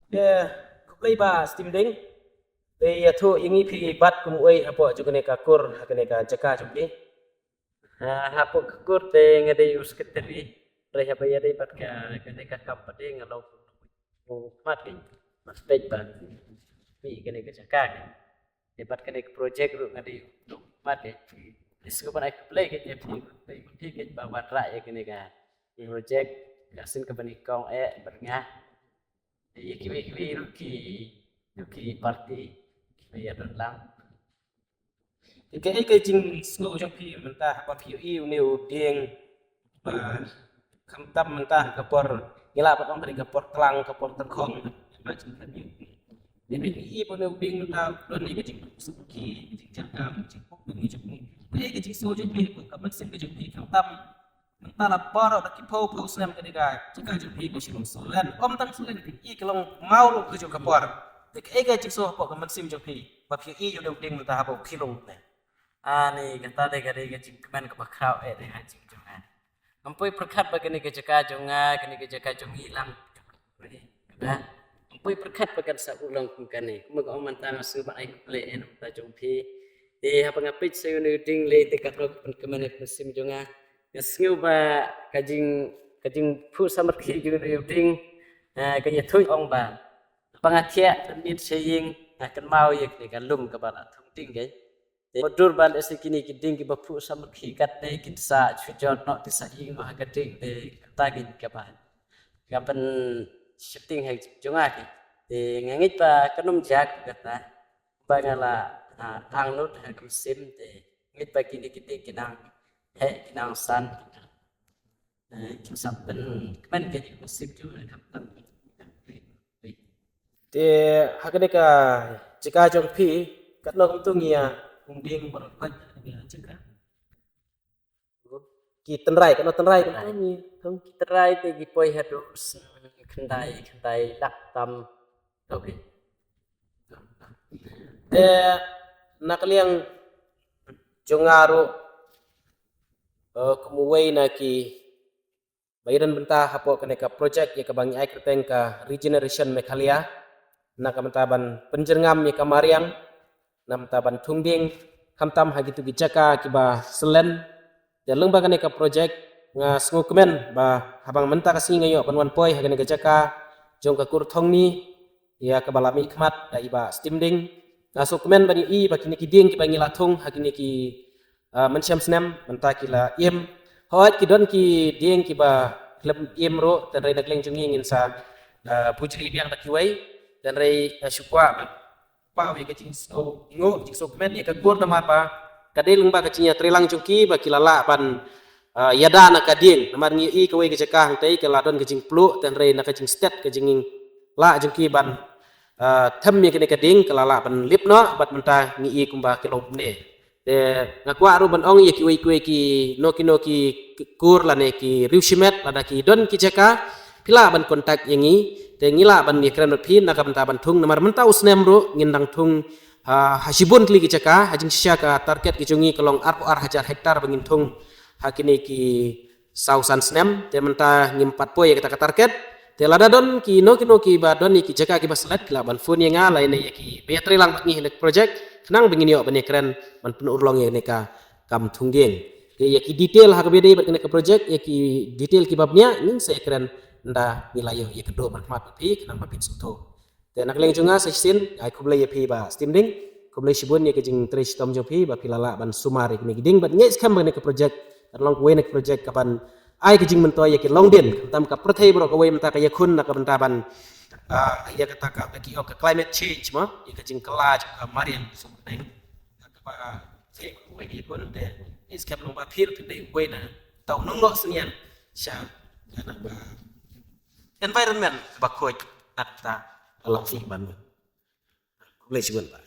Ya, kuplay ba Steam Ding. Ya tu ingi pi bat kum oi apo jugane ka kur hakane ka jaka jumpi. Hapo kur te ngade use keteri. Reha pa yade bat ka kane ka kapade ngalo. Mat ki. Mas pej ba. Pi kane ka jaka ki. Debat kane ka project ru ngade mat ki. Isko pa ek play ke pi ke ba wat ra ya kane ka project kasin ka bani kong berngah. Kiwi ruki party kiwi adon lang. Cái chinh snow trong khi mình ta có phiêu yêu nêu điên và khăm tâm mình ta kapor gila pa tong kapor klang kapor terkong macam tadi. Jadi ibu nêu điên mình ta don ni kecing suki kecing cakap kecing pok ni cakap ni. Cái kecing snow trong khi của mình xin kecing khăm tâm mình ta là por ở cái po po snem cái này jika trong khi của silong solan tăng solan thì cái long mau lu kecing kapor. Cái kecing snow pok mình sim trong khi và phiêu yêu nêu điên mình ta habok kilong này. Ani kata de gade ke cingkeman ke bakrau de hancing jongan. Ampoi perkat bagani ke jaka jonga kini ke jaka jong hilang. Dah. Ampoi perkat bagan sa ulang kukane. Kumaga oman tanga su ba ai kuple en ta jong pi. De apa ngapit sayu ne ding le te katro kemane musim jonga. Ngasngu ba kajing pu samar ki jeng ding. Ka ya thui ong ba. Pangatia mit saying akan mau yek ni kan lum ke bala thung ting ke. Modur ban esikini kiding ki bapu sama kikat de kitsa chujon no tisa ing ma gading de tagin kapan kapan shifting hai jonga ki de ngangit pa kanum jak kata bangala ang nut ha sim de ngit pa kini kiti kinang he kinang san kisap ben kan ke sim ju kapan de hakade ka jika jong pi katno kum tungia ding berkat jika tenrai kan tenrai kan ni không tenrai te gi poi hadu kendai dak tam oke nakliang jongaro kumuway na ki bayaran bentah hapo kaneka project ya kabangi ai kerteng ka regeneration mekalia na kamantaban penjerngam ya kamariang nam taban tungding kamtam hagitu gijaka kiba selen ya lengba kane ka project nga sngukemen ba habang menta ka singa yo panwan poi hagane gijaka jong ka kur thongni ya kabalami khmat da iba stimding na sukmen bani i bakini kiding kiba ngila thung hagini ki mensiam snem menta kila iem hawat kidon ki ding kiba klem iem ro dan rei nakleng jungi ngin sa pujri biang takiwai dan rei syukwa pa we kacing so ngo kacing so kemen ya kagur nama pa kadel ngba kacingnya trilang cungki ba kilala ban yada na kading namar ngi i kawe kacaka hang tai kaladon kacing plu dan re na kacing stet kacing la cungki ban them mi kene kading kalala ban lipno bat menta ngi i kumba kilo ne de ngakwa aru ban ong ye kiwe ki noki kur la ne ki riushimet lada ki don kicaka pila ban kontak yangi te ngila ban ni kran phin na kam ta ban thung namar menta usnem ro ngindang thung hasibun kli ki chaka hajing sya ka target ki chungi kolong ar hektar bangin thung hakini ki sausan snem te menta ngimpat poy kata ka target te lada don ki no ki ba don ni ki chaka ki baslet kila ban fun yenga lain ya ki betri lang ngi nek project kenang bangin yo ban kran ban pen urlong ye neka kam thung ding ya ki detail ha ka bede ban ka project ya ki detail ki babnya nin se kran nda wilayah ya kedua berkhidmat pi kenang mapin suto dan nak leng junga sesin ai kublai pi ba stimding kublai shibun ya kejing trish tom jopi ba pilala ban sumari kini giding ban ngej kam bane ke project long kuwe nek project kapan ai kejing mentoy ya ki long din tam ka perthai bro kuwe menta ka yakun nak benta ban ya kata ka bagi ke climate change ma ya kejing kelaj ka marian sumding ka se kuwe ki pun de is kam long ba phir pindai kuwe na tau nong lo senian sha kana ba environment bakoj atta alam sih ban boleh sebut Pak